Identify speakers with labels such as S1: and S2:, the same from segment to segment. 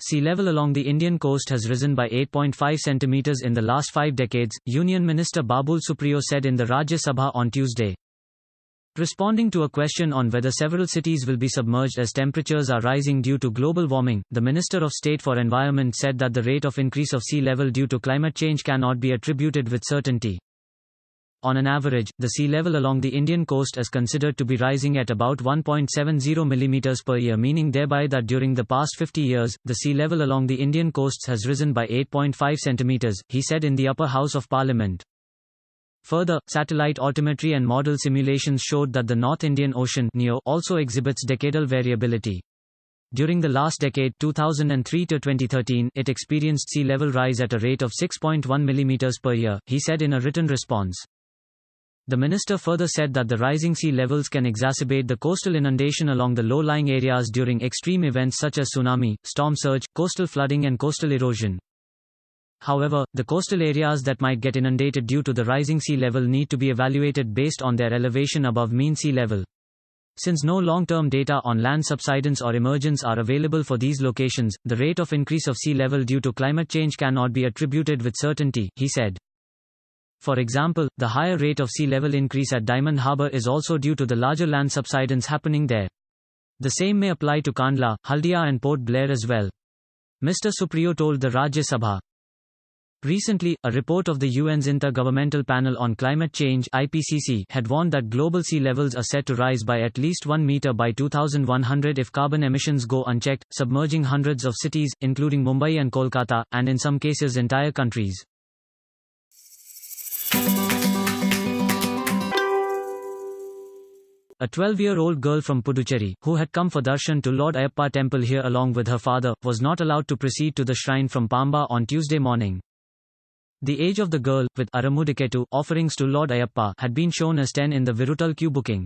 S1: Sea level along the Indian coast has risen by 8.5 centimeters in the last 5 decades, Union Minister Babul Supriyo said in the Rajya Sabha on Tuesday. Responding to a question on whether several cities will be submerged as temperatures are rising due to global warming, the Minister of State for Environment said that the rate of increase of sea level due to climate change cannot be attributed with certainty. On an average, the sea level along the Indian coast is considered to be rising at about 1.70 millimeters per year, meaning thereby that during the past 50 years, the sea level along the Indian coasts has risen by 8.5 centimeters, he said in the Upper House of Parliament. Further, satellite altimetry and model simulations showed that the North Indian Ocean (NEO) also exhibits decadal variability. During the last decade 2003 to 2013, it experienced sea level rise at a rate of 6.1 millimeters per year, he said in a written response. The minister further said that the rising sea levels can exacerbate the coastal inundation along the low-lying areas during extreme events such as tsunami, storm surge, coastal flooding and coastal erosion. However, the coastal areas that might get inundated due to the rising sea level need to be evaluated based on their elevation above mean sea level. Since no long-term data on land subsidence or emergence are available for these locations, the rate of increase of sea level due to climate change cannot be attributed with certainty, he said. For example, the higher rate of sea level increase at Diamond Harbour is also due to the larger land subsidence happening there. The same may apply to Kandla, Haldia and Port Blair as well. Mr. Supriyo told the Rajya Sabha. Recently, a report of the UN's Intergovernmental Panel on Climate Change (IPCC) had warned that global sea levels are set to rise by at least 1 meter by 2100 if carbon emissions go unchecked, submerging hundreds of cities, including Mumbai and Kolkata, and in some cases entire countries. A 12-year-old girl from Puducherry, who had come for darshan to Lord Ayappa temple here along with her father, was not allowed to proceed to the shrine from Pamba on Tuesday morning. The age of the girl, with Aramudiketu offerings to Lord Ayappa, had been shown as 10 in the Virutal queue booking.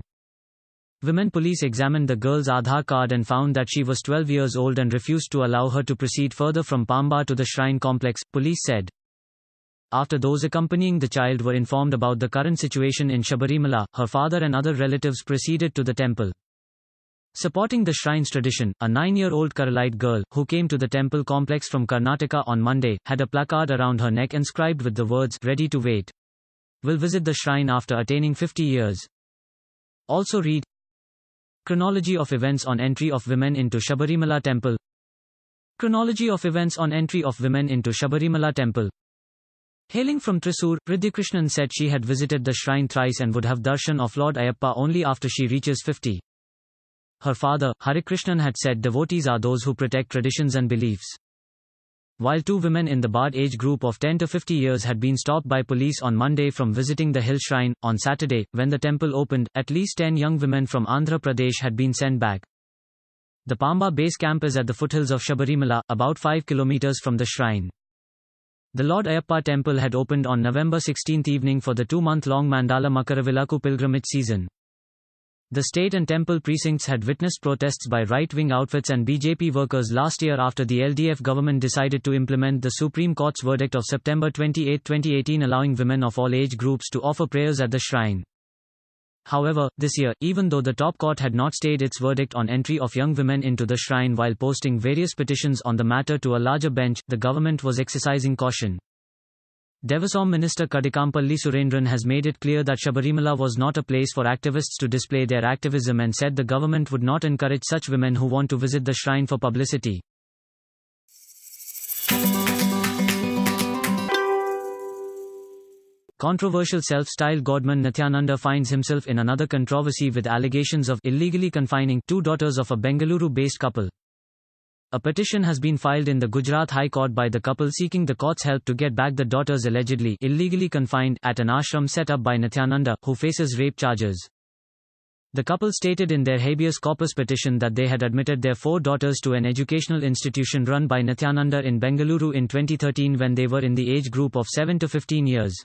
S1: Women police examined the girl's Aadhaar card and found that she was 12 years old and refused to allow her to proceed further from Pamba to the shrine complex, police said. After those accompanying the child were informed about the current situation in Sabarimala, her father and other relatives proceeded to the temple. Supporting the shrine's tradition, a 9-year-old Keralite girl, who came to the temple complex from Karnataka on Monday, had a placard around her neck inscribed with the words, "Ready to wait. Will visit the shrine after attaining 50 years. Also read, Chronology of events on entry of women into Sabarimala temple. Chronology of events on entry of women into Sabarimala temple. Hailing from Thrissur, Ridhyakrishnan said she had visited the shrine thrice and would have darshan of Lord Ayappa only after she reaches 50. Her father, Harikrishnan, had said devotees are those who protect traditions and beliefs. While 2 women in the barred age group of 10 to 50 years had been stopped by police on Monday from visiting the hill shrine, on Saturday, when the temple opened, at least 10 young women from Andhra Pradesh had been sent back. The Pamba base camp is at the foothills of Sabarimala, about 5 kilometers from the shrine. The Lord Ayappa temple had opened on November 16 evening for the 2-month-long Mandala Makaravilakku pilgrimage season. The state and temple precincts had witnessed protests by right-wing outfits and BJP workers last year after the LDF government decided to implement the Supreme Court's verdict of September 28, 2018 allowing women of all age groups to offer prayers at the shrine. However, this year, even though the top court had not stayed its verdict on entry of young women into the shrine while posting various petitions on the matter to a larger bench, the government was exercising caution. Devasam Minister Kadikampalli Surendran has made it clear that Sabarimala was not a place for activists to display their activism and said the government would not encourage such women who want to visit the shrine for publicity. Controversial self-styled godman Nithyananda finds himself in another controversy with allegations of illegally confining 2 daughters of a Bengaluru-based couple. A petition has been filed in the Gujarat High Court by the couple seeking the court's help to get back the daughters allegedly illegally confined at an ashram set up by Nithyananda, who faces rape charges. The couple stated in their habeas corpus petition that they had admitted their 4 daughters to an educational institution run by Nithyananda in Bengaluru in 2013 when they were in the age group of 7 to 15 years.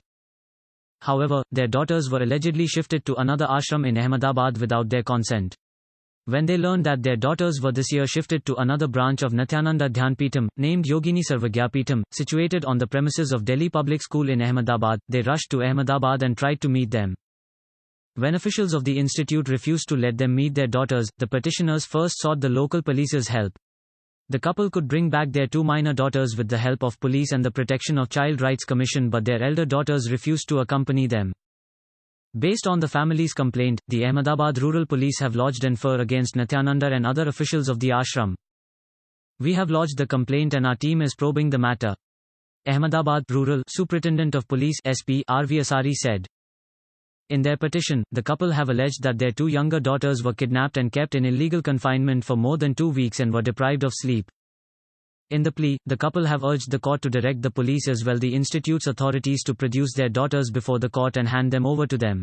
S1: However, their daughters were allegedly shifted to another ashram in Ahmedabad without their consent. When they learned that their daughters were this year shifted to another branch of Nithyananda Dhyanpitam, named Yogini Sarvagyapitam, situated on the premises of Delhi Public School in Ahmedabad, they rushed to Ahmedabad and tried to meet them. When officials of the institute refused to let them meet their daughters, the petitioners first sought the local police's help. The couple could bring back their 2 minor daughters with the help of police and the Protection of Child Rights Commission, but their elder daughters refused to accompany them. Based on the family's complaint, the Ahmedabad Rural Police have lodged an FIR against Nithyananda and other officials of the ashram. We have lodged the complaint and our team is probing the matter. Ahmedabad Rural Superintendent of Police SP R.V. Asari said. In their petition, the couple have alleged that their 2 younger daughters were kidnapped and kept in illegal confinement for more than 2 weeks and were deprived of sleep. In the plea, the couple have urged the court to direct the police as well the institute's authorities to produce their daughters before the court and hand them over to them.